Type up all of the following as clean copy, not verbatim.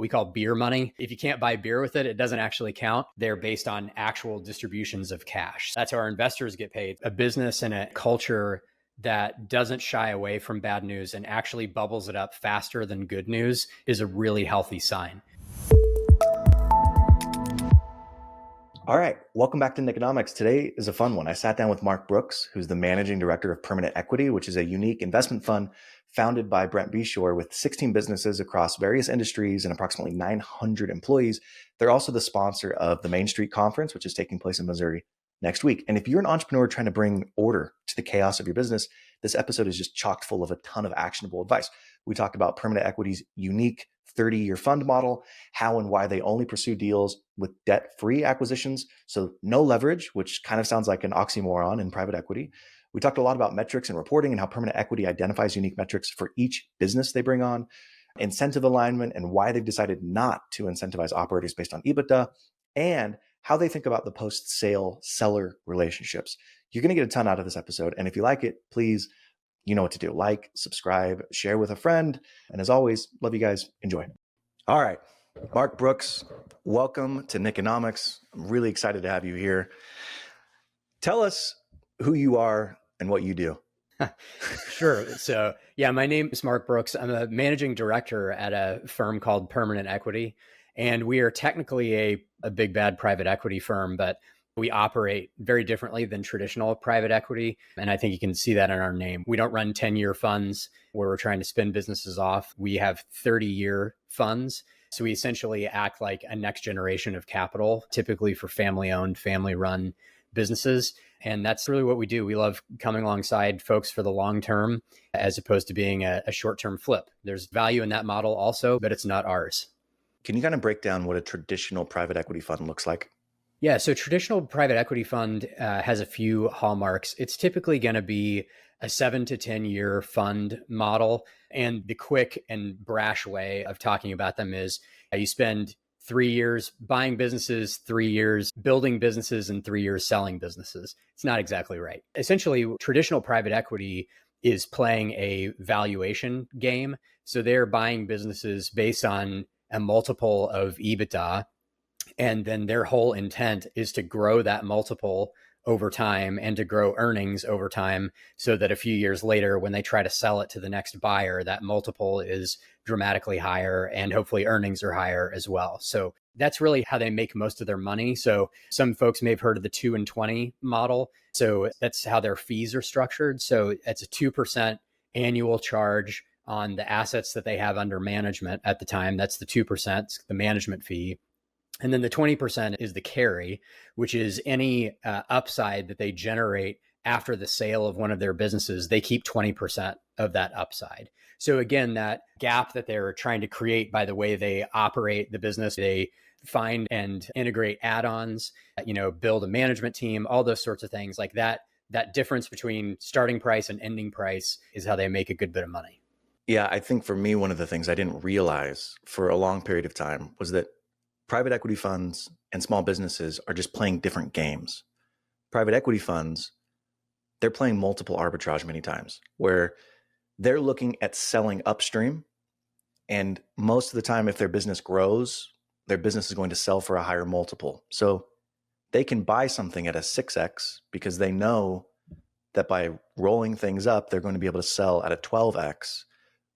we call beer money. If you can't buy beer with it, it doesn't actually count. They're based on actual distributions of cash. That's how our investors get paid. A business and a culture that doesn't shy away from bad news and actually bubbles it up faster than good news is a really healthy sign. All right, welcome back to Nickonomics. Today is a fun one. I sat down with Mark Brooks, who's the managing director of Permanent Equity, which is a unique investment fund founded by Brent Beshore with 16 businesses across various industries and approximately 900 employees. They're also the sponsor of the Main Street Conference, which is taking place in Missouri next week. And if you're an entrepreneur trying to bring order to the chaos of your business, this episode is just chock full of a ton of actionable advice. We talked about Permanent Equity's unique 30-year fund model, how and why they only pursue deals with debt-free acquisitions, so no leverage, which kind of sounds like an oxymoron in private equity. We talked a lot about metrics and reporting and how Permanent Equity identifies unique metrics for each business they bring on, incentive alignment and why they've decided not to incentivize operators based on EBITDA, and how they think about the post-sale seller relationships. You're going to get a ton out of this episode. And if you like it, please, you know what to do. Like, subscribe, share with a friend. And as always, love you guys. Enjoy. All right. Mark Brooks, welcome to Nickonomics. I'm really excited to have you here. Tell us who you are and what you do. Sure. So yeah, my name is Mark Brooks. I'm a managing director at a firm called Permanent Equity. And we are technically a big bad private equity firm, but we operate very differently than traditional private equity. And I think you can see that in our name. We don't run 10-year funds where we're trying to spin businesses off. We have 30-year funds. So we essentially act like a next generation of capital, typically for family-owned, family-run businesses. And that's really what we do. We love coming alongside folks for the long term, as opposed to being a short-term flip. There's value in that model also, but it's not ours. Can you kind of break down what a traditional private equity fund looks like? Yeah, so traditional private equity fund has a few hallmarks. It's typically going to be a 7 to 10 year fund model. And the quick and brash way of talking about them is you spend 3 years buying businesses, 3 years building businesses, and 3 years selling businesses. It's not exactly right. Essentially, traditional private equity is playing a valuation game. So they're buying businesses based on a multiple of EBITDA. And then their whole intent is to grow that multiple over time and to grow earnings over time so that a few years later, when they try to sell it to the next buyer, that multiple is dramatically higher and hopefully earnings are higher as well. So that's really how they make most of their money. So some folks may have heard of the 2 and 20 model. So that's how their fees are structured. So it's a 2% annual charge on the assets that they have under management at the time. That's the 2%, the management fee. And then the 20% is the carry, which is any upside that they generate after the sale of one of their businesses. They keep 20% of that upside. So again, that gap that they're trying to create by the way they operate the business, they find and integrate add-ons, build a management team, all those sorts of things like that. That difference between starting price and ending price is how they make a good bit of money. Yeah, I think for me, one of the things I didn't realize for a long period of time was that private equity funds and small businesses are just playing different games. Private equity funds, they're playing multiple arbitrage many times where they're looking at selling upstream. And most of the time, if their business grows, their business is going to sell for a higher multiple. So they can buy something at a 6x because they know that by rolling things up, they're going to be able to sell at a 12x.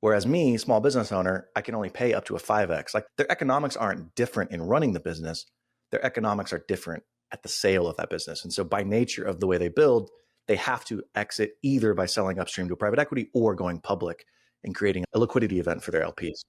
Whereas me, small business owner, I can only pay up to a 5x. Like their economics aren't different in running the business. Their economics are different at the sale of that business. And so by nature of the way they build, they have to exit either by selling upstream to a private equity or going public and creating a liquidity event for their LPs.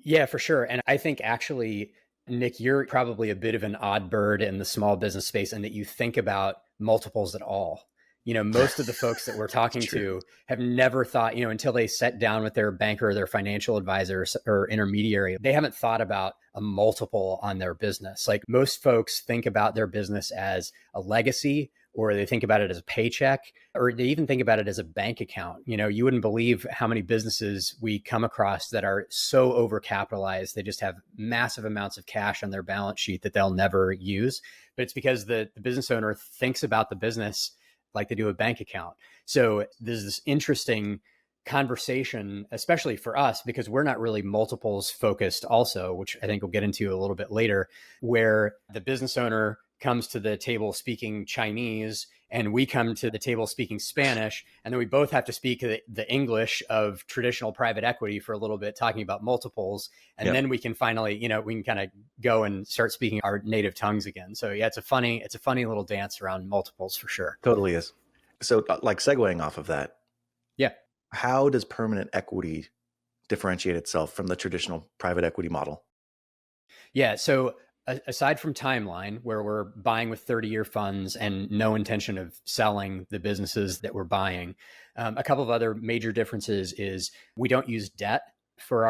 Yeah, for sure. And I think actually, Nick, you're probably a bit of an odd bird in the small business space in that you think about multiples at all. Most of the folks that we're talking to have never thought, until they sat down with their banker or their financial advisor or intermediary, they haven't thought about a multiple on their business. Like most folks think about their business as a legacy, or they think about it as a paycheck, or they even think about it as a bank account. You wouldn't believe how many businesses we come across that are so overcapitalized. They just have massive amounts of cash on their balance sheet that they'll never use. But it's because the business owner thinks about the business like they do a bank account. So there's this interesting conversation, especially for us, because we're not really multiples focused also, which I think we'll get into a little bit later, where the business owner comes to the table speaking Chinese and we come to the table speaking Spanish, and then we both have to speak the English of traditional private equity for a little bit, talking about multiples, and then we can finally, we can kind of go and start speaking our native tongues again. So yeah, it's a funny little dance around multiples for sure. Totally is. So like segueing off of that, yeah, how does permanent equity differentiate itself from the traditional private equity model? Yeah. So aside from timeline, where we're buying with 30-year funds and no intention of selling the businesses that we're buying, a couple of other major differences is we don't use debt for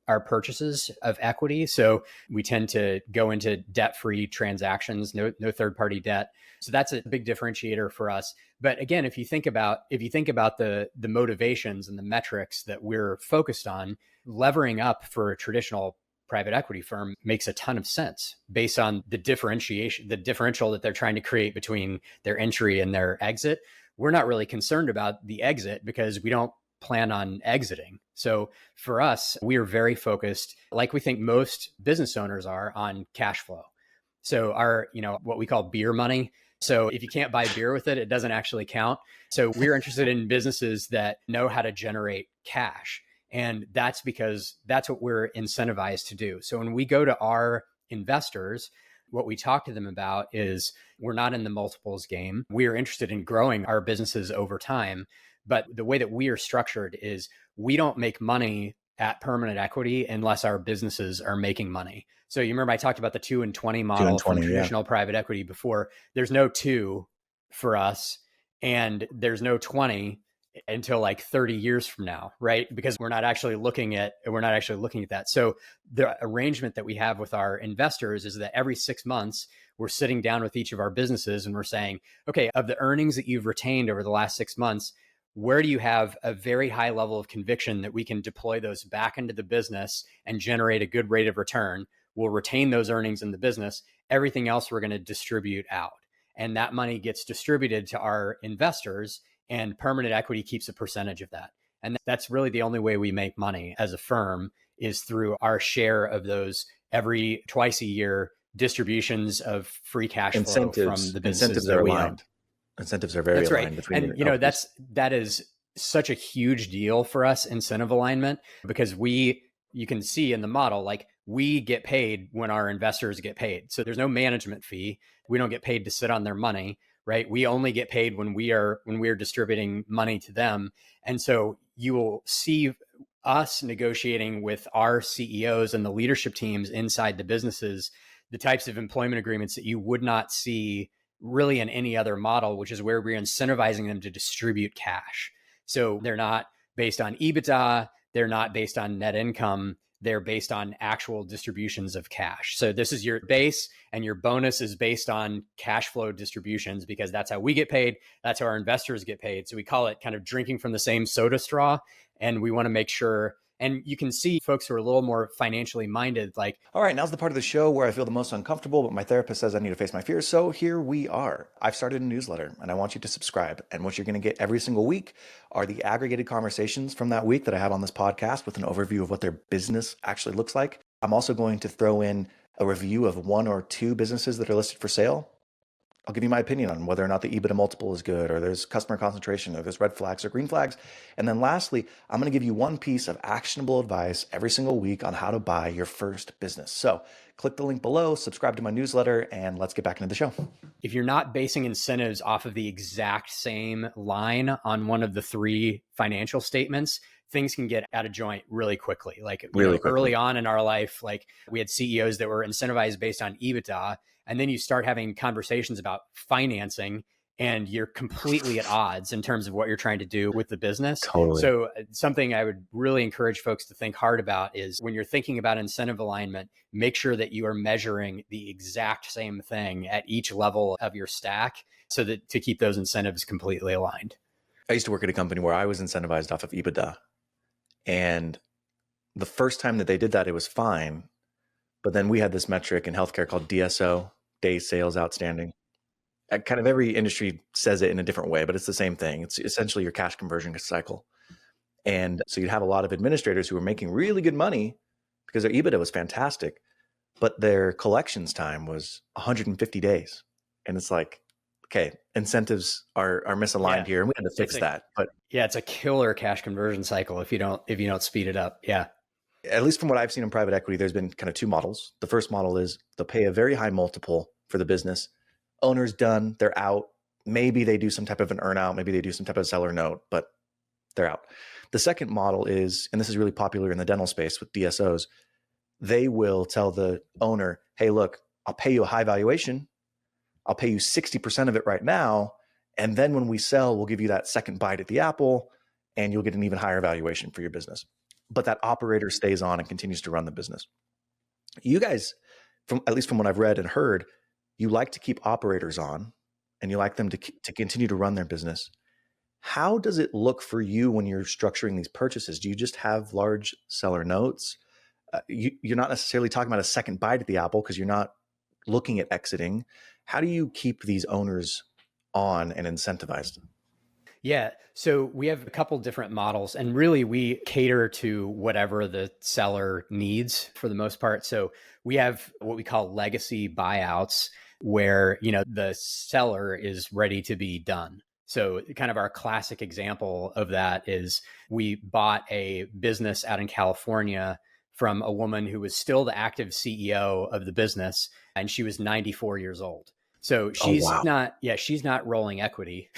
our purchases of equity. So we tend to go into debt-free transactions, no third-party debt. So that's a big differentiator for us. But again, if you think about the motivations and the metrics that we're focused on, levering up for a traditional private equity firm makes a ton of sense based on the differential that they're trying to create between their entry and their exit. We're not really concerned about the exit because we don't plan on exiting. So for us, we are very focused, like we think most business owners are, on cash flow. So our, what we call beer money. So if you can't buy beer with it, it doesn't actually count. So we're interested in businesses that know how to generate cash. And that's because that's what we're incentivized to do. So when we go to our investors, what we talk to them about is we're not in the multiples game. We are interested in growing our businesses over time. But the way that we are structured is we don't make money at permanent equity unless our businesses are making money. So you remember I talked about the 2 and 20 model from traditional private equity before. There's no 2 for us and there's no 20 until like 30 years from now, right? Because we're not actually looking at that. So the arrangement that we have with our investors is that every 6 months, we're sitting down with each of our businesses and we're saying, okay, of the earnings that you've retained over the last 6 months, where do you have a very high level of conviction that we can deploy those back into the business and generate a good rate of return? We'll retain those earnings in the business. Everything else we're going to distribute out. And that money gets distributed to our investors, and permanent equity keeps a percentage of that. And that's really the only way we make money as a firm, is through our share of those every twice a year distributions of free cash flow from the businesses that we own. Incentives are very aligned between. And that is such a huge deal for us, incentive alignment, because you can see in the model, like we get paid when our investors get paid. So there's no management fee. We don't get paid to sit on their money, right? We only get paid when we are distributing money to them. And so you will see us negotiating with our CEOs and the leadership teams inside the businesses, the types of employment agreements that you would not see really in any other model, which is where we're incentivizing them to distribute cash. So they're not based on EBITDA, they're not based on net income, they're based on actual distributions of cash. So this is your base, and your bonus is based on cash flow distributions, because that's how we get paid. That's how our investors get paid. So we call it kind of drinking from the same soda straw. And we want to make sure, and you can see folks who are a little more financially minded, like, all right, now's the part of the show where I feel the most uncomfortable, but my therapist says I need to face my fears. So here we are. I've started a newsletter and I want you to subscribe. And what you're going to get every single week are the aggregated conversations from that week that I have on this podcast with an overview of what their business actually looks like. I'm also going to throw in a review of 1 or 2 businesses that are listed for sale. I'll give you my opinion on whether or not the EBITDA multiple is good, or there's customer concentration, or there's red flags or green flags. And then lastly, I'm going to give you one piece of actionable advice every single week on how to buy your first business. So click the link below, subscribe to my newsletter, and let's get back into the show. If you're not basing incentives off of the exact same line on one of the 3 financial statements, things can get out of joint really quickly. Like early on in our life, like we had CEOs that were incentivized based on EBITDA. And then you start having conversations about financing, and you're completely at odds in terms of what you're trying to do with the business. Totally. So something I would really encourage folks to think hard about is, when you're thinking about incentive alignment, make sure that you are measuring the exact same thing at each level of your stack, so that to keep those incentives completely aligned. I used to work at a company where I was incentivized off of EBITDA. And the first time that they did that, it was fine. But then we had this metric in healthcare called DSO, days sales outstanding. Kind of every industry says it in a different way, but it's the same thing. It's essentially your cash conversion cycle. And so you'd have a lot of administrators who were making really good money because their EBITDA was fantastic, but their collections time was 150 days. And it's like, okay, incentives are misaligned here, and we had to fix that. But yeah, it's a killer cash conversion cycle if you don't speed it up. Yeah. At least from what I've seen in private equity, there's been kind of two models. The first model is they'll pay a very high multiple for the business. Owner's done, they're out. Maybe they do some type of an earnout, maybe they do some type of seller note, but they're out. The second model is, and this is really popular in the dental space with DSOs, they will tell the owner, hey, look, I'll pay you a high valuation. I'll pay you 60% of it right now. And then when we sell, we'll give you that second bite at the apple and you'll get an even higher valuation for your business. But that operator stays on and continues to run the business. You guys, at least from what I've read and heard, you like to keep operators on and you like them to continue to run their business. How does it look for you when you're structuring these purchases? Do you just have large seller notes? You're not necessarily talking about a second bite at the apple because you're not looking at exiting. How do you keep these owners on and incentivized? Yeah. So we have a couple different models, and really we cater to whatever the seller needs for the most part. So we have what we call legacy buyouts, where, the seller is ready to be done. So kind of our classic example of that is we bought a business out in California from a woman who was still the active CEO of the business, and she was 94 years old. So she's not rolling equity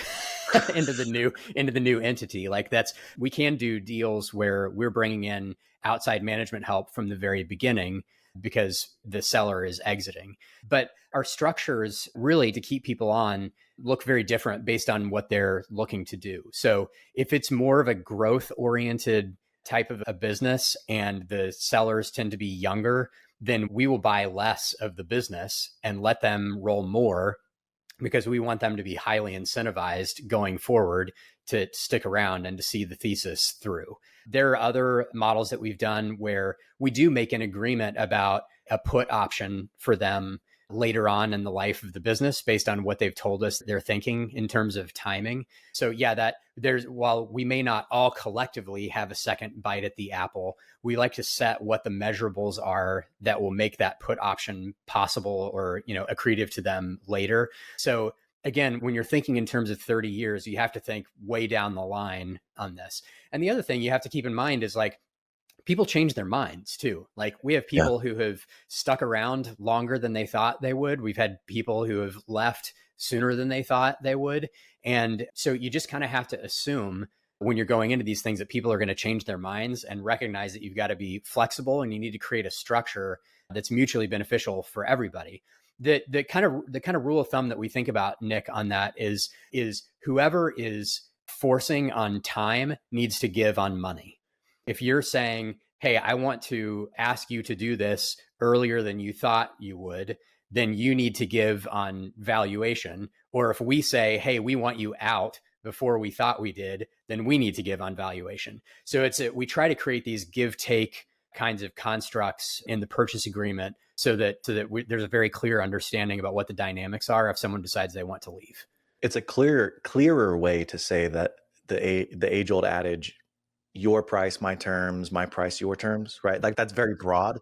into the new entity. Like we can do deals where we're bringing in outside management help from the very beginning because the seller is exiting. But our structures really to keep people on look very different based on what they're looking to do. So if it's more of a growth oriented type of a business and the sellers tend to be younger, then we will buy less of the business and let them roll more because we want them to be highly incentivized going forward to stick around and to see the thesis through. There are other models that we've done where we do make an agreement about a put option for them later on in the life of the business based on what they've told us they're thinking in terms of timing. So yeah, while we may not all collectively have a second bite at the apple, we like to set what the measurables are that will make that put option possible or, accretive to them later. So again, when you're thinking in terms of 30 years, you have to think way down the line on this. And the other thing you have to keep in mind is people change their minds too. Like we have people who have stuck around longer than they thought they would. We've had people who have left sooner than they thought they would. And so you just kind of have to assume when you're going into these things that people are going to change their minds and recognize that you've got to be flexible and you need to create a structure that's mutually beneficial for everybody. The kind of rule of thumb that we think about, Nick, on that is whoever is forcing on time needs to give on money. If you're saying, hey, I want to ask you to do this earlier than you thought you would, then you need to give on valuation. Or if we say, hey, we want you out before we thought we did, then we need to give on valuation. So we try to create these give take kinds of constructs in the purchase agreement so that there's a very clear understanding about what the dynamics are if someone decides they want to leave. It's a clearer way to say that the age old adage, your price, my terms, my price, your terms, right? Like that's very broad.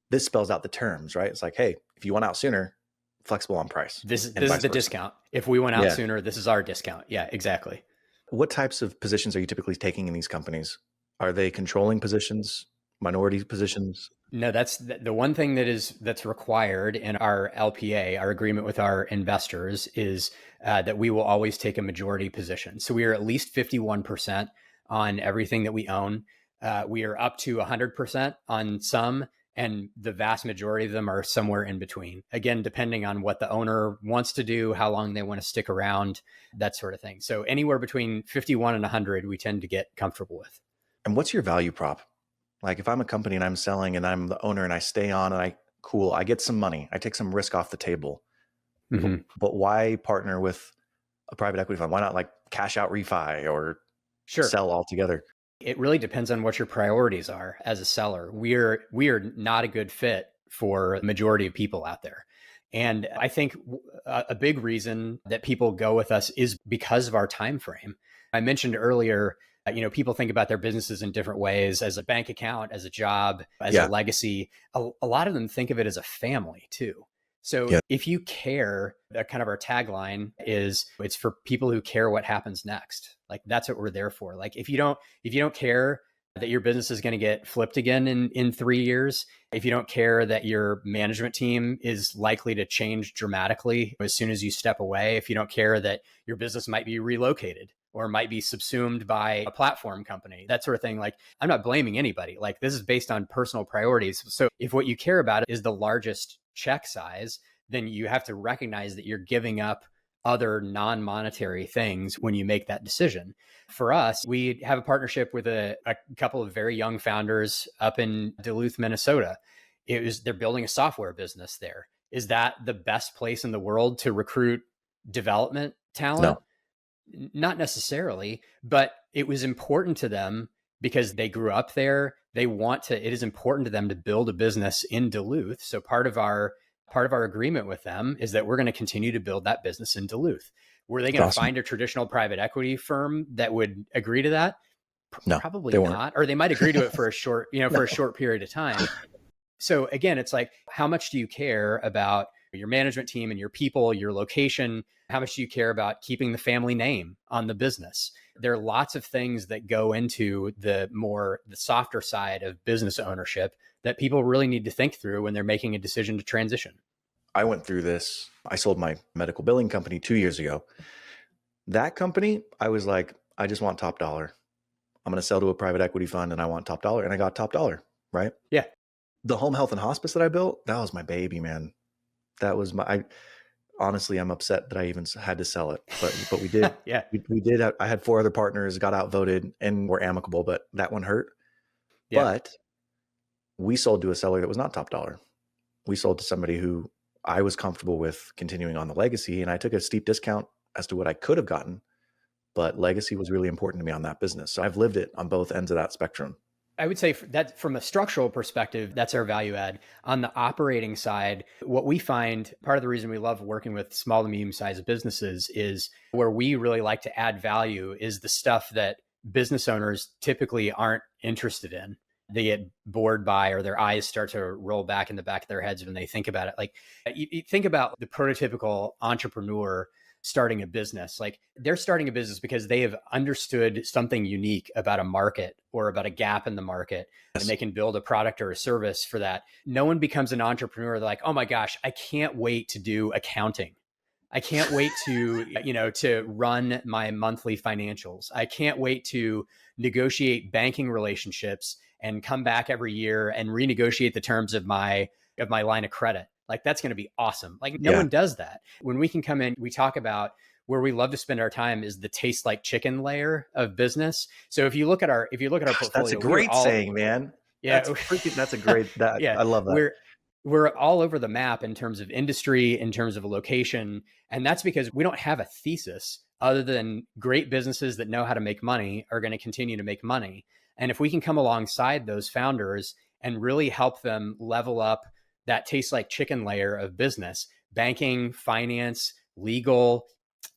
This spells out the terms, right? It's like, hey, if you want out sooner, flexible on price. This is the discount. If we went out sooner, this is our discount. Yeah, exactly. What types of positions are you typically taking in these companies? Are they controlling positions, minority positions? No, that's the one thing that's required in our LPA, our agreement with our investors, is that we will always take a majority position. So we are at least 51% on everything that we own. We are up to 100% on some, and the vast majority of them are somewhere in between. Again, depending on what the owner wants to do, how long they want to stick around, that sort of thing. So anywhere between 51 and 100, we tend to get comfortable with. And what's your value prop? Like if I'm a company and I'm selling and I'm the owner and I stay on and I get some money, I take some risk off the table. Mm-hmm. But why partner with a private equity fund? Why not like cash out refi or sell altogether? It really depends on what your priorities are as a seller. We are not a good fit for the majority of people out there. And I think a big reason that people go with us is because of our time frame. I mentioned earlier People think about their businesses in different ways, as a bank account, as a job, as a Yeah. legacy. A lot of them think of it as a family too. So Yeah. if you care, kind of our tagline is, it's for people who care what happens next. Like, that's what we're there for. Like, if you don't care that your business is going to get flipped again in 3 years, if you don't care that your management team is likely to change dramatically as soon as you step away, if you don't care that your business might be relocated or might be subsumed by a platform company, that sort of thing. Like, I'm not blaming anybody. Like, this is based on personal priorities. So if what you care about is the largest check size, then you have to recognize that you're giving up other non-monetary things when you make that decision. For us, we have a partnership with a couple of very young founders up in Duluth, Minnesota. They're building a software business there. Is that the best place in the world to recruit development talent? No. Not necessarily, but it was important to them because they grew up there. It is important to them to build a business in Duluth. So part of our agreement with them is that we're going to continue to build that business in Duluth. Were they going to Awesome. find a traditional private equity firm that would agree to that? No, Probably they weren't. not. Or they might agree to it for a short, No. for a short period of time. So again, it's like, how much do you care about your management team and your people, your location? How much do you care about keeping the family name on the business? There are lots of things that go into the softer side of business ownership that people really need to think through when they're making a decision to transition. I went through this. I sold my medical billing company 2 years ago. That company, I was like, I just want top dollar. I'm going to sell to a private equity fund and I want top dollar. And I got top dollar, right? Yeah. The home health and hospice that I built, that was my baby, man. That was honestly, I'm upset that I even had to sell it, but we did. Yeah. We did. I had 4 other partners, got outvoted, and were amicable, but that one hurt. Yeah. But we sold to a seller that was not top dollar. We sold to somebody who I was comfortable with continuing on the legacy, and I took a steep discount as to what I could have gotten, but legacy was really important to me on that business. So I've lived it on both ends of that spectrum. I would say that from a structural perspective, that's our value add. On the operating side, what we find, part of the reason we love working with small to medium sized businesses, is where we really like to add value is the stuff that business owners typically aren't interested in. They get bored by, or their eyes start to roll back in the back of their heads when they think about it. Like, you think about the prototypical entrepreneur starting a business. Like, they're starting a business because they have understood something unique about a market or about a gap in the market, Yes. and they can build a product or a service for that. No one becomes an entrepreneur. They're like, oh my gosh, I can't wait to do accounting. I can't wait to run my monthly financials. I can't wait to negotiate banking relationships and come back every year and renegotiate the terms of my line of credit. Like, that's going to be awesome. Like, no one does that. When we can come in, we talk about where we love to spend our time is the taste like chicken layer of business. So if you look at our portfolio, That's a great saying, man. Yeah, That's a great, yeah, I love that. we're all over the map in terms of industry, in terms of location. And that's because we don't have a thesis other than great businesses that know how to make money are going to continue to make money. And if we can come alongside those founders and really help them level up that tastes like chicken layer of business, banking, finance, legal,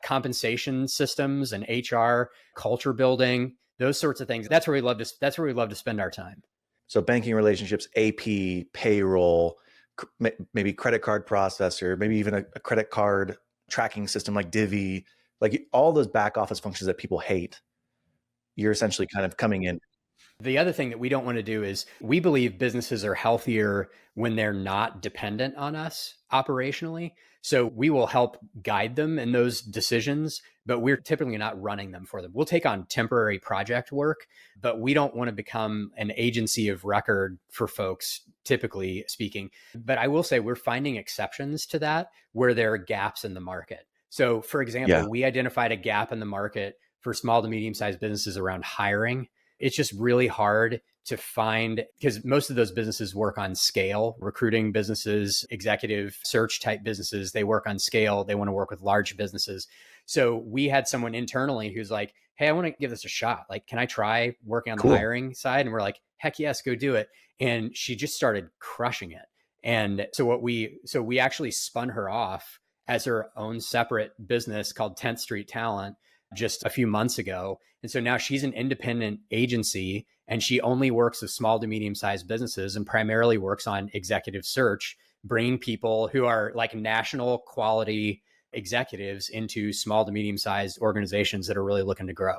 compensation systems, and HR, culture building, those sorts of things, that's where we love to spend our time. So banking relationships, AP, payroll, maybe credit card processor, maybe even a credit card tracking system like Divvy, like all those back office functions that people hate. You're essentially kind of coming in. The other thing that we don't want to do is, we believe businesses are healthier when they're not dependent on us operationally. So we will help guide them in those decisions, but we're typically not running them for them. We'll take on temporary project work, but we don't want to become an agency of record for folks, typically speaking. But I will say we're finding exceptions to that where there are gaps in the market. So for example, we identified a gap in the market for small to medium sized businesses around hiring. It's just really hard to find, because most of those businesses work on scale. Recruiting businesses, executive search type businesses, they work on scale. They want to work with large businesses. So we had someone internally who's like, hey, I want to give this a shot. Like, can I try working on the hiring side? And we're like, heck yes, go do it. And she just started crushing it. And so we actually spun her off as her own separate business called 10th Street Talent. just a few months ago. And so now she's an independent agency and she only works with small to medium sized businesses and primarily works on executive search, bringing people who are like national quality executives into small to medium sized organizations that are really looking to grow.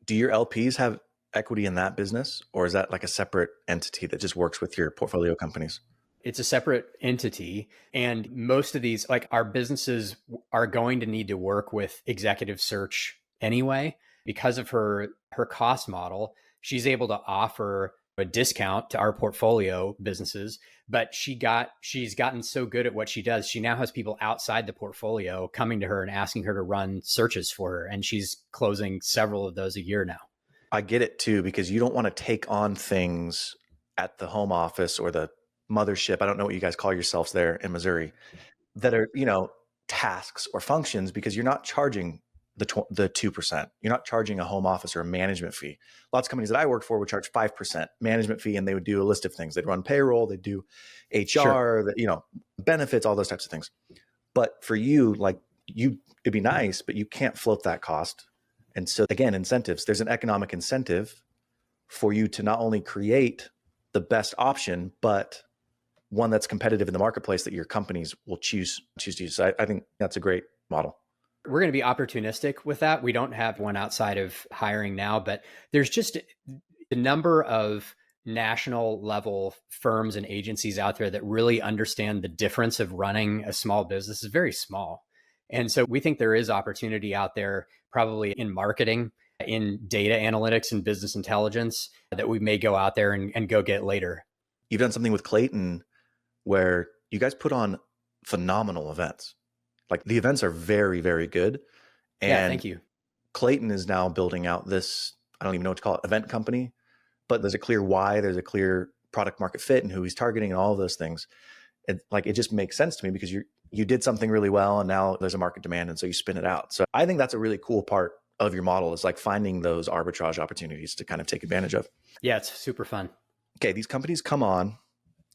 Do your LPs have equity in that business, or is that like a separate entity that just works with your portfolio companies? It's a separate entity. And most of these, like our businesses are going to need to work with executive search anyway. Because of her cost model, she's able to offer a discount to our portfolio businesses, but she's gotten so good at what she does. She now has people outside the portfolio coming to her and asking her to run searches for her. And she's closing several of those a year now. I get it too, because you don't want to take on things at the home office or the mothership. I don't know what you guys call yourselves there in Missouri, that are, tasks or functions, because you're not charging the 2%. You're not charging a home office or a management fee. Lots of companies that I worked for would charge 5% management fee, and they would do a list of things. They'd run payroll, they'd do HR, Sure. Benefits, all those types of things. But for you, it'd be nice, but you can't float that cost. And so again, incentives, there's an economic incentive for you to not only create the best option, but one that's competitive in the marketplace that your companies will choose to use. So I think that's a great model. We're going to be opportunistic with that. We don't have one outside of hiring now, but there's just the number of national level firms and agencies out there that really understand the difference of running a small business is very small. And so we think there is opportunity out there, probably in marketing, in data analytics and business intelligence, that we may go out there and go get later. You've done something with Clayton where you guys put on phenomenal events. Like the events are very, very good. And yeah, thank you. Clayton is now building out this, I don't even know what to call it, event company, but there's a clear why, there's a clear product market fit and who he's targeting and all of those things. It just makes sense to me because you did something really well and now there's a market demand. And so you spin it out. So I think that's a really cool part of your model, is like finding those arbitrage opportunities to kind of take advantage of. Yeah, it's super fun. Okay, these companies come on,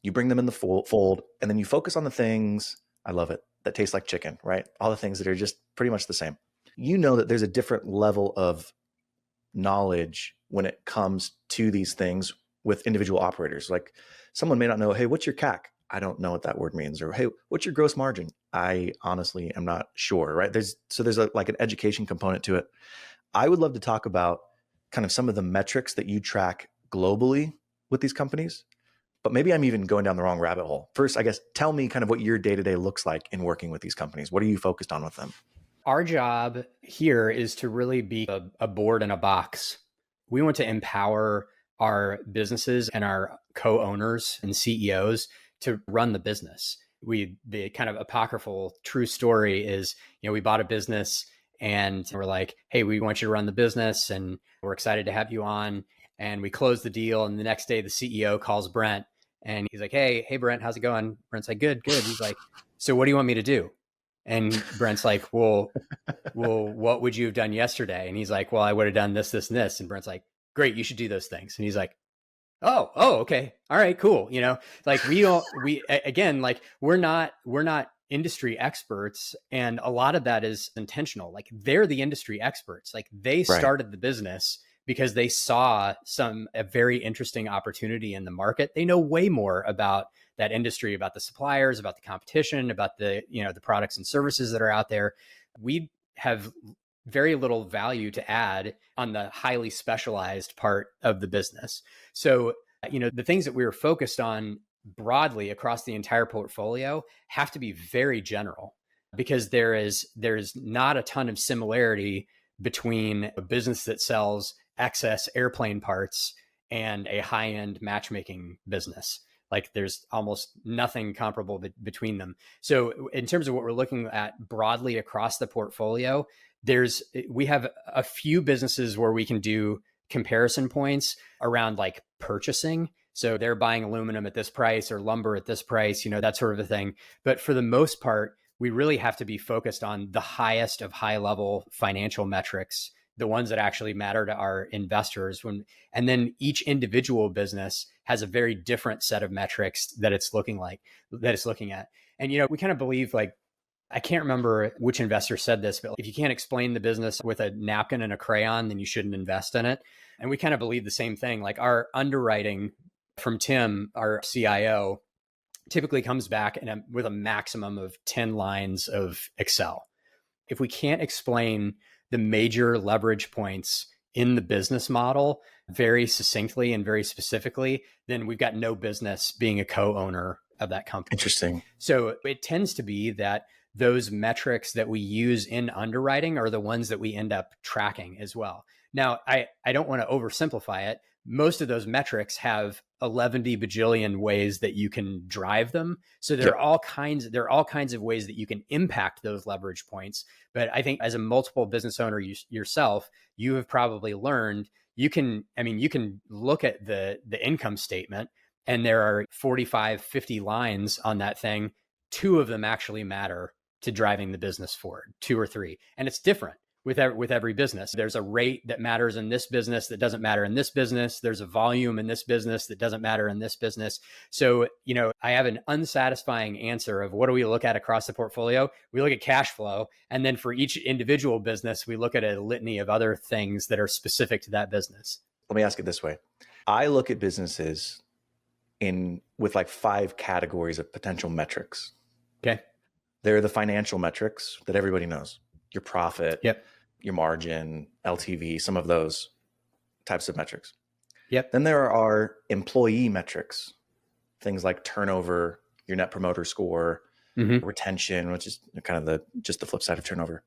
you bring them in the fold, and then you focus on the things, I love it, that taste like chicken, right? All the things that are just pretty much the same. You know that there's a different level of knowledge when it comes to these things with individual operators. Like someone may not know, hey, what's your CAC? I don't know what that word means. Or, hey, what's your gross margin? I honestly am not sure, right? There's like an education component to it. I would love to talk about kind of some of the metrics that you track globally with these companies, but maybe I'm even going down the wrong rabbit hole. First, I guess, tell me kind of what your day-to-day looks like in working with these companies. What are you focused on with them? Our job here is to really be a board in a box. We want to empower our businesses and our co-owners and CEOs to run the business. The kind of apocryphal true story is, we bought a business and we're like, hey, we want you to run the business and we're excited to have you on. And we close the deal. And the next day the CEO calls Brent and he's like, hey, Brent, how's it going? Brent's like, good. He's like, so what do you want me to do? And Brent's like, well, what would you have done yesterday? And he's like, well, I would have done this, and this. And Brent's like, great, you should do those things. And he's like, oh, okay. All right, cool. Like we're not industry experts. And a lot of that is intentional. Like they're the industry experts. Like they started the business because they saw a very interesting opportunity in the market. They know way more about that industry, about the suppliers, about the competition, about the products and services that are out there. We have very little value to add on the highly specialized part of the business. So, the things that we were focused on broadly across the entire portfolio have to be very general, because there's not a ton of similarity between a business that sells excess airplane parts and a high-end matchmaking business. Like there's almost nothing comparable between them. So in terms of what we're looking at broadly across the portfolio, we have a few businesses where we can do comparison points around like purchasing. So they're buying aluminum at this price or lumber at this price, that sort of a thing. But for the most part, we really have to be focused on the highest of high level financial metrics, the ones that actually matter to our investors. And then each individual business has a very different set of metrics that it's looking at. And, we kind of believe like I can't remember which investor said this, but if you can't explain the business with a napkin and a crayon, then you shouldn't invest in it. And we kind of believe the same thing. Like our underwriting from Tim, our CIO, typically comes back with a maximum of 10 lines of Excel. If we can't explain the major leverage points in the business model very succinctly and very specifically, then we've got no business being a co-owner of that company. Interesting. So it tends to be that those metrics that we use in underwriting are the ones that we end up tracking as well. Now, I don't want to oversimplify it. Most of those metrics have 11 bajillion ways that you can drive them. So there are all kinds of ways that you can impact those leverage points. But I think as a multiple business owner yourself, you have probably learned you can look at the income statement and there are 45, 50 lines on that thing. 2 of them actually matter to driving the business forward, 2 or 3. And it's different with every business. There's a rate that matters in this business that doesn't matter in this business. There's a volume in this business that doesn't matter in this business. So, I have an unsatisfying answer of what do we look at across the portfolio? We look at cash flow. And then for each individual business, we look at a litany of other things that are specific to that business. Let me ask it this way. I look at businesses with like 5 categories of potential metrics. Okay. There are the financial metrics that everybody knows. Your profit, Yep. Your margin, LTV, some of those types of metrics. Yep. Then there are employee metrics, things like turnover, your net promoter score, retention, which is kind of just the flip side of turnover.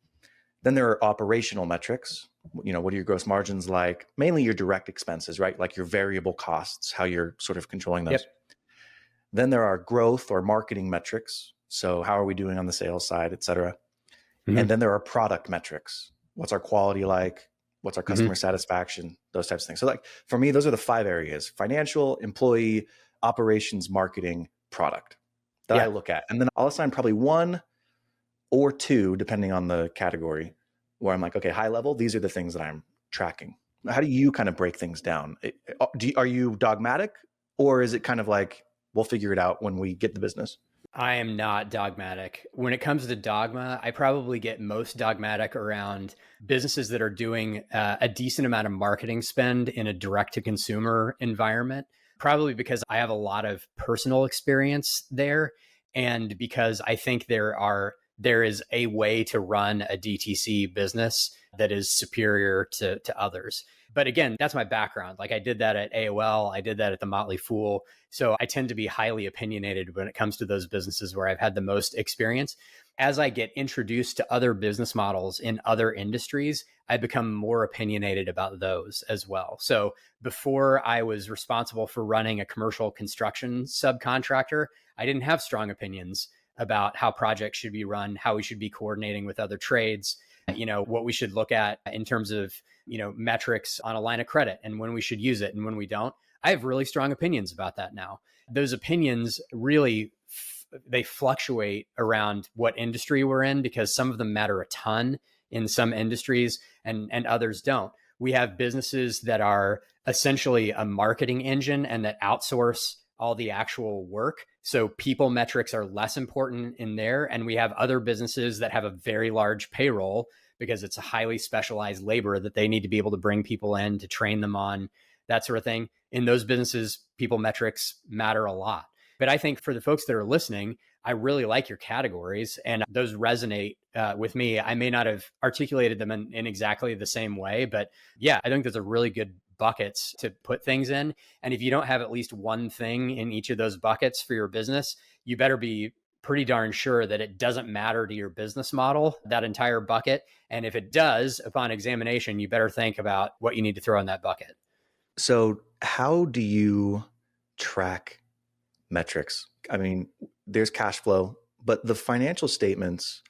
Then there are operational metrics. What are your gross margins like? Mainly your direct expenses, right? Like your variable costs, how you're sort of controlling those. Yep. Then there are growth or marketing metrics. So how are we doing on the sales side, et cetera? And then there are product metrics. What's our quality like? What's our customer satisfaction? Those types of things. So like for me, those are the 5 areas: financial, employee, operations, marketing, product that I look at. And then I'll assign probably 1 or 2, depending on the category, where I'm like, okay, high level, these are the things that I'm tracking. How do you kind of break things down? Are you dogmatic, or is it kind of like, we'll figure it out when we get the business? I am not dogmatic. When it comes to dogma, I probably get most dogmatic around businesses that are doing a decent amount of marketing spend in a direct-to-consumer environment, probably because I have a lot of personal experience there, and because I think there is a way to run a DTC business that is superior to others. But again, that's my background. Like I did that at AOL. I did that at the Motley Fool. So I tend to be highly opinionated when it comes to those businesses where I've had the most experience. As I get introduced to other business models in other industries, I become more opinionated about those as well. So before I was responsible for running a commercial construction subcontractor, I didn't have strong opinions about how projects should be run, how we should be coordinating with other trades, what we should look at in terms of metrics on a line of credit and when we should use it and when we don't. I have really strong opinions about that now. Those opinions really, they fluctuate around what industry we're in, because some of them matter a ton in some industries and others don't. We have businesses that are essentially a marketing engine and that outsource all the actual work. So people metrics are less important in there. And we have other businesses that have a very large payroll because it's a highly specialized labor that they need to be able to bring people in to train them on, that sort of thing. In those businesses, people metrics matter a lot. But I think for the folks that are listening, I really like your categories and those resonate with me. I may not have articulated them in exactly the same way, but yeah, I think those are really good buckets to put things in. And if you don't have at least one thing in each of those buckets for your business, you better be pretty darn sure that it doesn't matter to your business model, that entire bucket. And if it does, upon examination, you better think about what you need to throw in that bucket. So how do you track metrics? I mean, there's cash flow, but the financial statements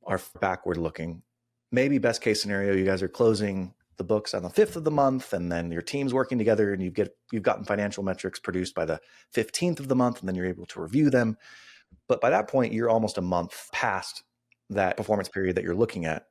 are backward looking. Maybe best case scenario, you guys are closing the books on the 5th of the month, and then your team's working together and you've gotten financial metrics produced by the 15th of the month, and then you're able to review them. But by that point, you're almost a month past that performance period that you're looking at.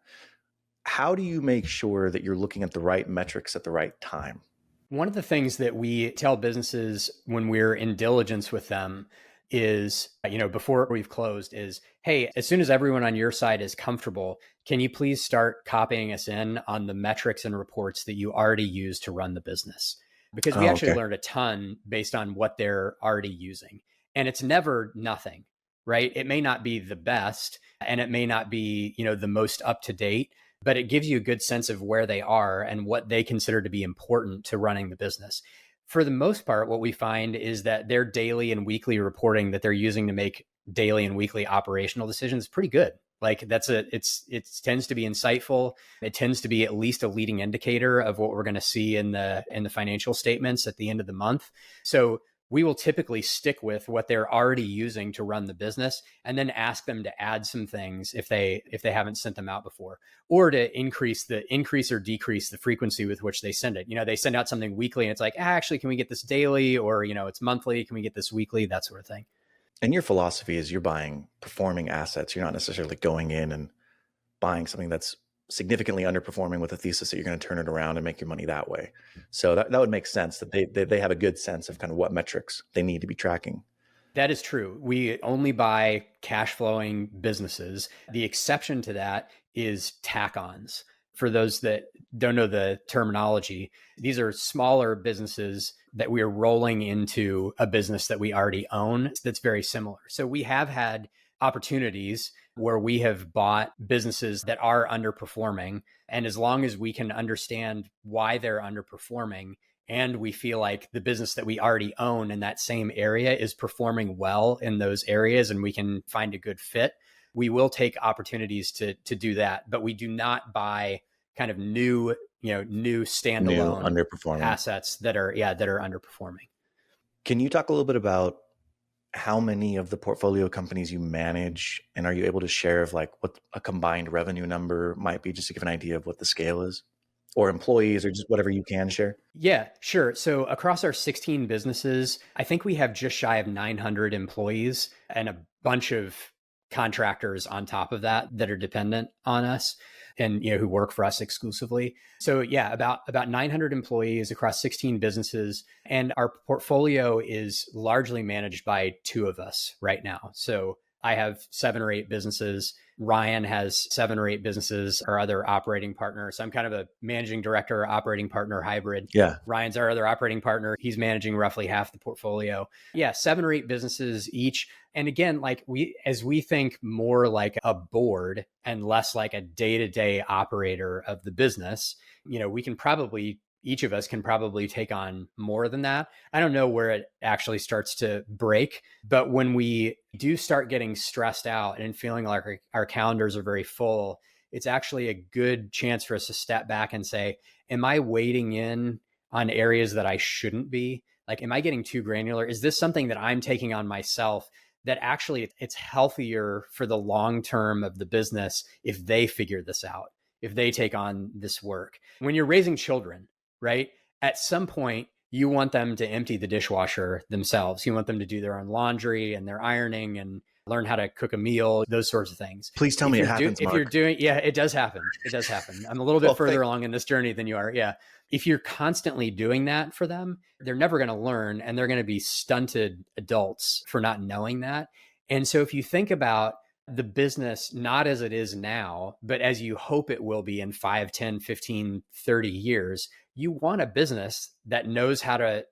How do you make sure that you're looking at the right metrics at the right time? One of the things that we tell businesses when we're in diligence with them, is, before we've closed is, hey, as soon as everyone on your side is comfortable, can you please start copying us in on the metrics and reports that you already use to run the business? Because we Oh, actually okay. learned a ton based on what they're already using. And it's never nothing, right? It may not be the best and it may not be, the most up to date, but it gives you a good sense of where they are and what they consider to be important to running the business. For the most part, what we find is that their daily and weekly reporting that they're using to make daily and weekly operational decisions is pretty good. Like it tends to be insightful. It tends to be at least a leading indicator of what we're going to see in the financial statements at the end of the month. So we will typically stick with what they're already using to run the business and then ask them to add some things if they haven't sent them out before, or to increase or decrease the frequency with which they send it. They send out something weekly and it's like, actually, can we get this daily? Or, it's monthly. Can we get this weekly? That sort of thing. And your philosophy is you're buying performing assets. You're not necessarily going in and buying something that's significantly underperforming with a thesis that you're going to turn it around and make your money that way. So that would make sense that they have a good sense of kind of what metrics they need to be tracking. That is true. We only buy cash flowing businesses. The exception to that is tack-ons. For those that don't know the terminology, these are smaller businesses that we are rolling into a business that we already own that's very similar. So we have had opportunities where we have bought businesses that are underperforming. And as long as we can understand why they're underperforming, and we feel like the business that we already own in that same area is performing well in those areas and we can find a good fit, we will take opportunities to do that. But we do not buy kind of new New standalone underperforming. assets that are underperforming. Can you talk a little bit about how many of the portfolio companies you manage, and are you able to share of like what a combined revenue number might be, just to give an idea of what the scale is, or employees, or just whatever you can share? Yeah, sure. So across our 16 businesses, I think we have just shy of 900 employees and a bunch of contractors on top of that are dependent on us and who work for us exclusively. So yeah, about 900 employees across 16 businesses, and our portfolio is largely managed by two of us right now. So I have 7 or 8 businesses. Ryan has 7 or 8 businesses, our other operating partner. So I'm kind of a managing director, operating partner hybrid. Yeah. Ryan's our other operating partner. He's managing roughly half the portfolio. Yeah, 7 or 8 businesses each. And again, as we think more like a board and less like a day-to-day operator of the business, we can probably, each of us can probably take on more than that. I don't know where it actually starts to break, but when we do start getting stressed out and feeling like our calendars are very full, it's actually a good chance for us to step back and say, am I wading in on areas that I shouldn't be? Like, am I getting too granular? Is this something that I'm taking on myself that actually it's healthier for the long term of the business if they figure this out, if they take on this work? When you're raising children, right? At some point, you want them to empty the dishwasher themselves. You want them to do their own laundry and their ironing and learn how to cook a meal, those sorts of things. Please tell me it happens, If you're Mark. doing, yeah, it does happen. It does happen. I'm a little bit further along in this journey than you are. Yeah. If you're constantly doing that for them, they're never going to learn and they're going to be stunted adults for not knowing that. And so if you think about the business, not as it is now, but as you hope it will be in 5, 10, 15, 30 years, you want a business that knows how to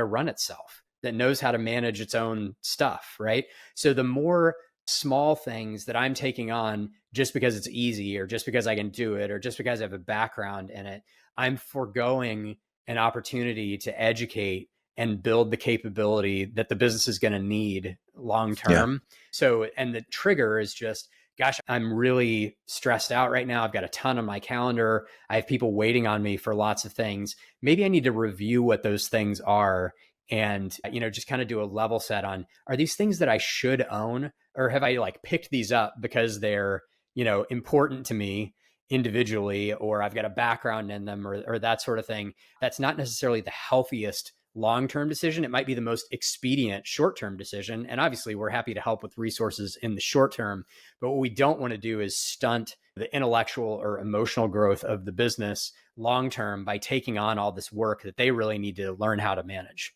run itself, that knows how to manage its own stuff, right? So the more small things that I'm taking on just because it's easy or just because I can do it or just because I have a background in it, I'm foregoing an opportunity to educate and build the capability that the business is going to need long term. Yeah. So, and the trigger is just, gosh, I'm really stressed out right now. I've got a ton on my calendar. I have people waiting on me for lots of things. Maybe I need to review what those things are and, just kind of do a level set on, are these things that I should own, or have I picked these up because they're, important to me individually, or I've got a background in them or that sort of thing. That's not necessarily the healthiest long-term decision. It might be the most expedient short-term decision. And obviously we're happy to help with resources in the short term. But what we don't want to do is stunt the intellectual or emotional growth of the business long-term by taking on all this work that they really need to learn how to manage.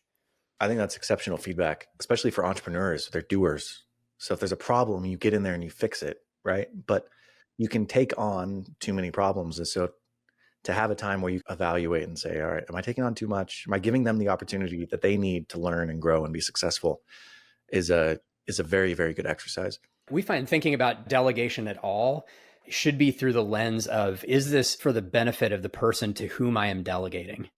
I think that's exceptional feedback, especially for entrepreneurs. They're doers. So if there's a problem, you get in there and you fix it, right? But you can take on too many problems. And so to have a time where you evaluate and say, all right, am I taking on too much? Am I giving them the opportunity that they need to learn and grow and be successful is a very, very good exercise. We find thinking about delegation at all should be through the lens of, is this for the benefit of the person to whom I am delegating?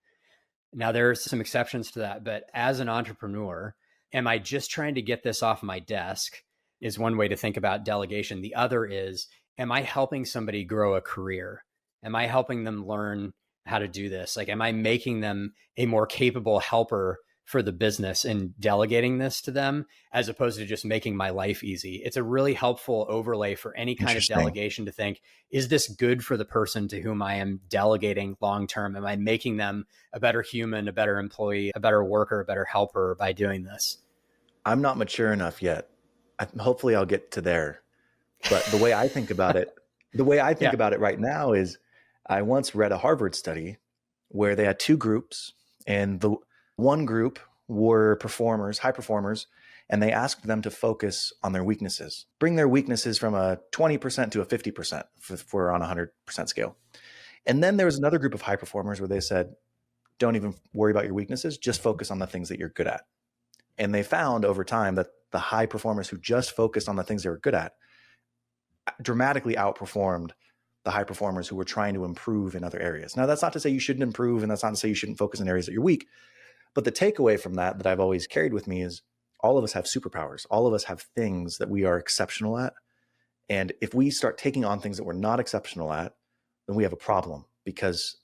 Now, there are some exceptions to that, but as an entrepreneur, am I just trying to get this off my desk? Is one way to think about delegation. The other is, am I helping somebody grow a career? Am I helping them learn how to do this? Like, am I making them a more capable helper for the business and delegating this to them, as opposed to just making my life easy? It's a really helpful overlay for any kind of delegation to think, is this good for the person to whom I am delegating long term? Am I making them a better human, a better employee, a better worker, a better helper by doing this? I'm not mature enough yet. Hopefully I'll get to there. But the way I think about it, about it right now is, I once read a Harvard study where they had two groups, and the one group were performers, high performers, and they asked them to focus on their weaknesses, bring their weaknesses from a 20% to a 50% if we're on a 100% scale. And then there was another group of high performers where they said, don't even worry about your weaknesses, just focus on the things that you're good at. And they found over time that the high performers who just focused on the things they were good at dramatically outperformed the high performers who were trying to improve in other areas. Now, that's not to say you shouldn't improve, and that's not to say you shouldn't focus in areas that you're weak. But the takeaway from that I've always carried with me is, all of us have superpowers. All of us have things that we are exceptional at. And if we start taking on things that we're not exceptional at, then we have a problem, because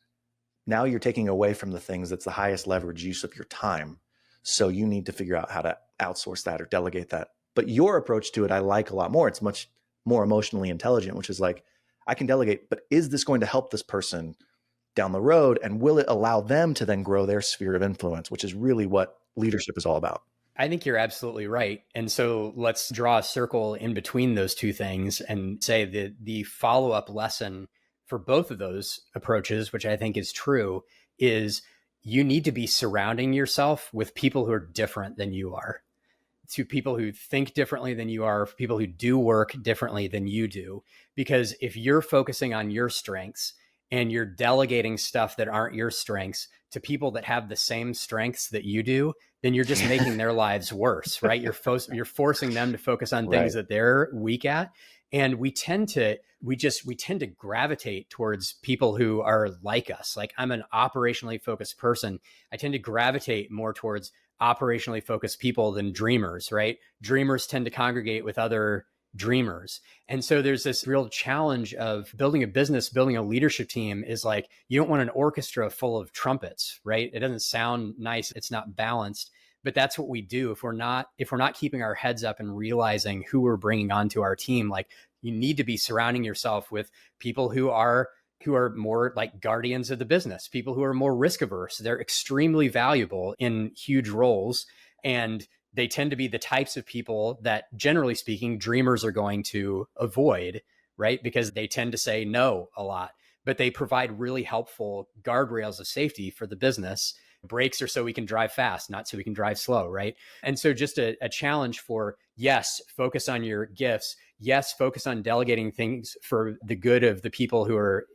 now you're taking away from the things that's the highest leverage use of your time. So you need to figure out how to outsource that or delegate that. But your approach to it, I like a lot more. It's much more emotionally intelligent, which is like, I can delegate, but is this going to help this person down the road? And will it allow them to then grow their sphere of influence, which is really what leadership is all about? I think you're absolutely right. And so let's draw a circle in between those two things and say that the follow-up lesson for both of those approaches, which I think is true, is you need to be surrounding yourself with people who are different than you are, to people who think differently than you are, people who do work differently than you do. Because if you're focusing on your strengths and you're delegating stuff that aren't your strengths to people that have the same strengths that you do, then you're just making their lives worse, right? You're forcing them to focus on things that they're weak at. And we tend to gravitate towards people who are like us. Like, I'm an operationally focused person. I tend to gravitate more towards operationally focused people than dreamers, right? Dreamers tend to congregate with other dreamers. And so there's this real challenge of building a business, building a leadership team is like, you don't want an orchestra full of trumpets, right? It doesn't sound nice. It's not balanced, but that's what we do. If we're not keeping our heads up and realizing who we're bringing onto our team, like, you need to be surrounding yourself with people who are more like guardians of the business, people who are more risk averse. They're extremely valuable in huge roles. And they tend to be the types of people that, generally speaking, dreamers are going to avoid, right? Because they tend to say no a lot, but they provide really helpful guardrails of safety for the business. Brakes are so we can drive fast, not so we can drive slow, right? And so just a challenge for, yes, focus on your gifts. Yes, focus on delegating things for the good of the people who are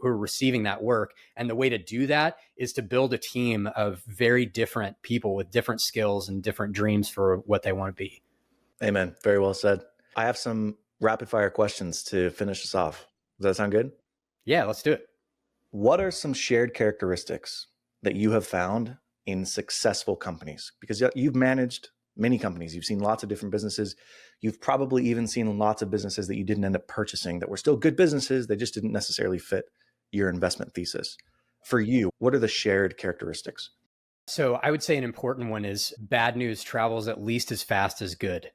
receiving that work. And the way to do that is to build a team of very different people with different skills and different dreams for what they want to be. Amen. Very well said. I have some rapid fire questions to finish us off. Does that sound good? Yeah, let's do it. What are some shared characteristics that you have found in successful companies? Because you've managed many companies. You've seen lots of different businesses. You've probably even seen lots of businesses that you didn't end up purchasing that were still good businesses. They just didn't necessarily fit your investment thesis. For you, what are the shared characteristics? So I would say an important one is bad news travels at least as fast as good.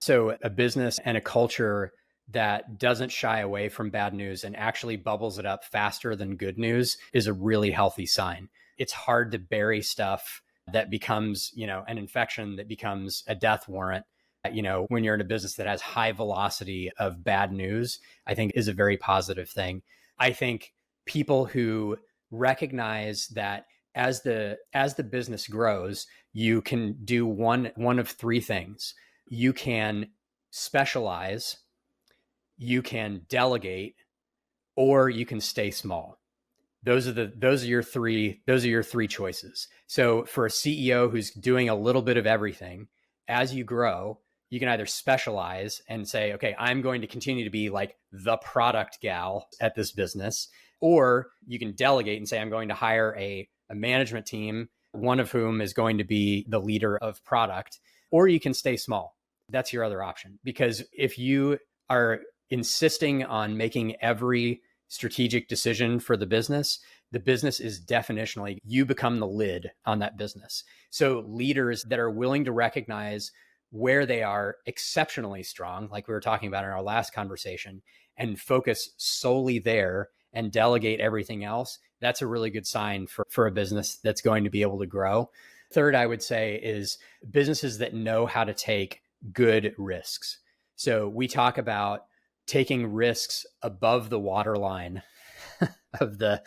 So a business and a culture that doesn't shy away from bad news and actually bubbles it up faster than good news is a really healthy sign. It's hard to bury stuff that becomes, an infection that becomes a death warrant. When you're in a business that has high velocity of bad news, I think is a very positive thing. I think people who recognize that as the business grows, you can do one of three things. You can specialize, you can delegate, or you can stay small. Those are your three choices. So for a CEO who's doing a little bit of everything, as you grow, you can either specialize and say, okay, I'm going to continue to be like the product gal at this business, or you can delegate and say, I'm going to hire a management team, one of whom is going to be the leader of product, or you can stay small. That's your other option. Because if you are insisting on making every strategic decision for the business is definitionally, you become the lid on that business. So leaders that are willing to recognize where they are exceptionally strong, like we were talking about in our last conversation, and focus solely there and delegate everything else, that's a really good sign for a business that's going to be able to grow. Third, I would say, is businesses that know how to take good risks. So we talk about taking risks above the waterline of the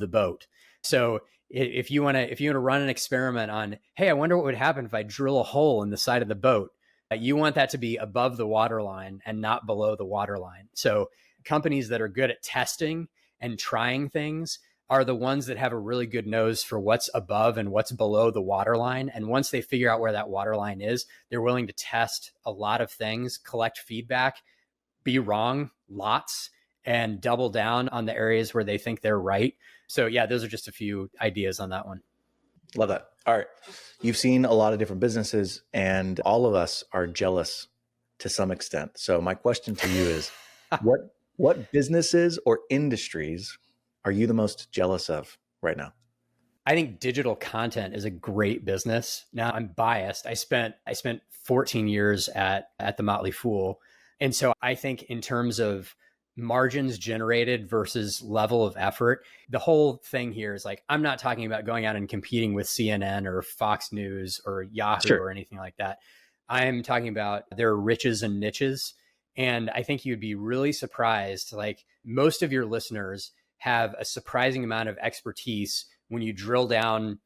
boat. So if you want to run an experiment on, hey, I wonder what would happen if I drill a hole in the side of the boat, you want that to be above the waterline and not below the waterline. So companies that are good at testing and trying things are the ones that have a really good nose for what's above and what's below the waterline. And once they figure out where that waterline is, they're willing to test a lot of things, collect feedback, be wrong lots, and double down on the areas where they think they're right. So yeah, those are just a few ideas on that one. Love that. All right. You've seen a lot of different businesses, and all of us are jealous to some extent. So my question to you is, what businesses or industries are you the most jealous of right now? I think digital content is a great business. Now I'm biased. I spent 14 years at the Motley Fool. And so I think in terms of margins generated versus level of effort, the whole thing here is like, I'm not talking about going out and competing with CNN or Fox News or Yahoo or anything like that. I'm talking about their riches and niches. And I think you'd be really surprised. Like, most of your listeners have a surprising amount of expertise when you drill down,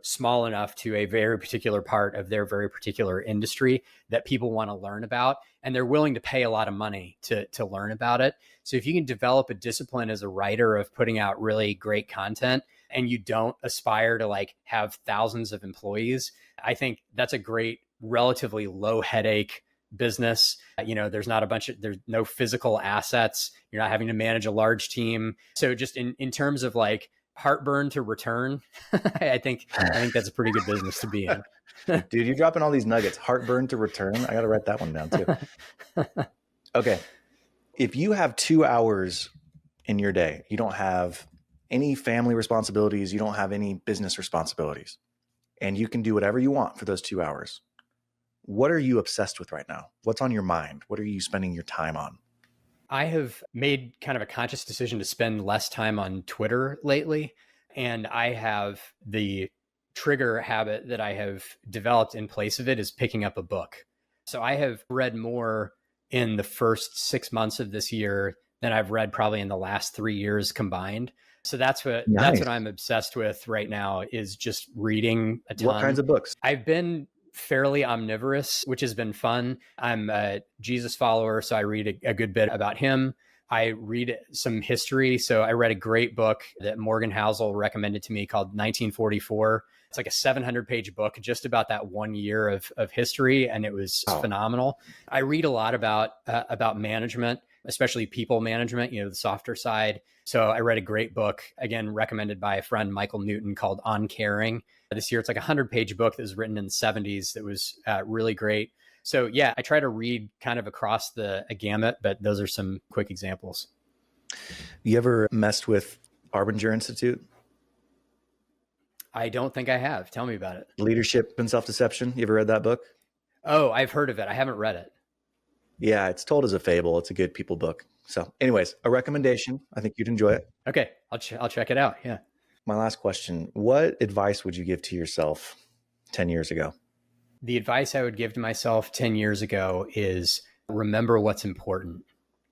small enough to a very particular part of their very particular industry that people want to learn about, and they're willing to pay a lot of money to learn about it. So if you can develop a discipline as a writer of putting out really great content, and you don't aspire to like have thousands of employees, I think that's a great, relatively low headache business. There's no physical assets. You're not having to manage a large team. So just in terms of like heartburn to return, I think that's a pretty good business to be in. Dude, you're dropping all these nuggets. Heartburn to return. I got to write that one down too. Okay. If you have 2 hours in your day, you don't have any family responsibilities, you don't have any business responsibilities, and you can do whatever you want for those 2 hours, what are you obsessed with right now? What's on your mind? What are you spending your time on? I have made kind of a conscious decision to spend less time on Twitter lately. And I have the trigger habit that I have developed in place of it is picking up a book. So I have read more in the first 6 months of this year than I've read probably in the last 3 years combined. So that's what I'm obsessed with right now, is just reading a ton. What kinds of books? I've been fairly omnivorous, which has been fun. I'm a Jesus follower, so I read a good bit about him. I read some history. So I read a great book that Morgan Housel recommended to me called 1944. It's like a 700-page book just about that 1 year of history, and it was phenomenal. I read a lot about management, especially people management, the softer side. So I read a great book, again, recommended by a friend, Michael Newton, called On Caring. This year, it's like a 100-page book that was written in the 70s that was really great. So yeah, I try to read kind of across a gamut, but those are some quick examples. You ever messed with Arbinger Institute? I don't think I have. Tell me about it. Leadership and Self-Deception. You ever read that book? Oh, I've heard of it. I haven't read it. Yeah, it's told as a fable. It's a good people book. So anyways, a recommendation. I think you'd enjoy it. Okay, I'll check it out. Yeah. My last question, what advice would you give to yourself 10 years ago? The advice I would give to myself 10 years ago is remember what's important.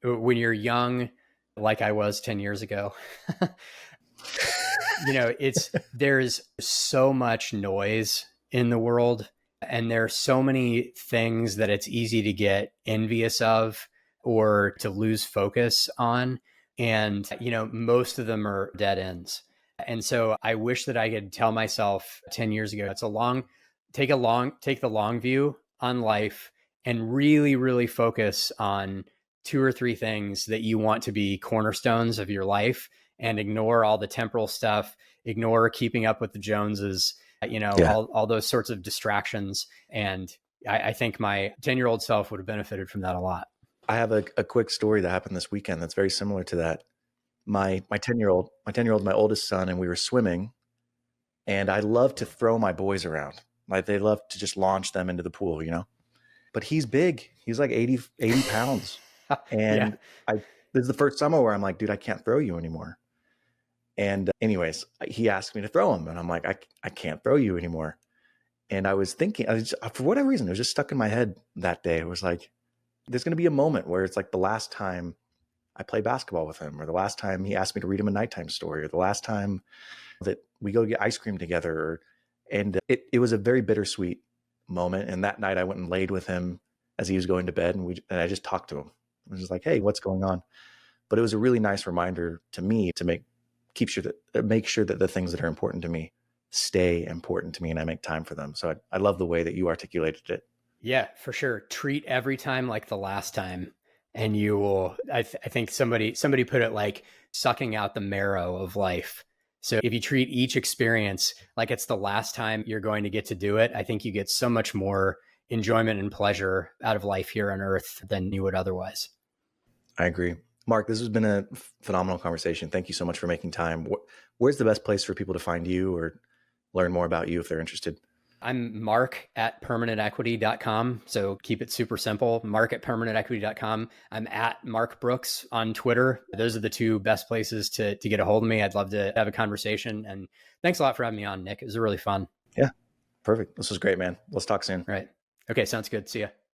When you're young, like I was 10 years ago, there's so much noise in the world, and there are so many things that it's easy to get envious of or to lose focus on. And, most of them are dead ends. And so I wish that I could tell myself 10 years ago, take the long view on life and really, really focus on two or three things that you want to be cornerstones of your life, and ignore all the temporal stuff, ignore keeping up with the Joneses, Yeah. all those sorts of distractions. And I think my 10-year-old self would have benefited from that a lot. I have a quick story that happened this weekend that's very similar to that. My 10-year-old, my oldest son, and we were swimming, and I love to throw my boys around. Like, they love to just launch them into the pool, But he's big. He's like 80 pounds. And Yeah. this is the first summer where I'm like, dude, I can't throw you anymore. And anyways, he asked me to throw him, and I'm like, I can't throw you anymore. And I was thinking, for whatever reason, it was just stuck in my head that day. It was like, there's going to be a moment where it's like the last time I play basketball with him, or the last time he asked me to read him a nighttime story, or the last time that we go get ice cream together. And it was a very bittersweet moment. And that night I went and laid with him as he was going to bed, and I just talked to him. I was just like, hey, what's going on? But it was a really nice reminder to me to make sure that the things that are important to me stay important to me, and I make time for them. So I love the way that you articulated it. Yeah, for sure. Treat every time like the last time, and you will. I think somebody put it like sucking out the marrow of life. So if you treat each experience like it's the last time you're going to get to do it, I think you get so much more enjoyment and pleasure out of life here on Earth than you would otherwise. I agree. Mark, this has been a phenomenal conversation. Thank you so much for making time. Where's the best place for people to find you or learn more about you if they're interested? I'm Mark at permanentequity.com. So keep it super simple. Mark at permanentequity.com. I'm at Mark Brooks on Twitter. Those are the two best places to get a hold of me. I'd love to have a conversation. And thanks a lot for having me on, Nick. It was really fun. Yeah, perfect. This was great, man. Let's talk soon. Right. Okay. Sounds good. See ya.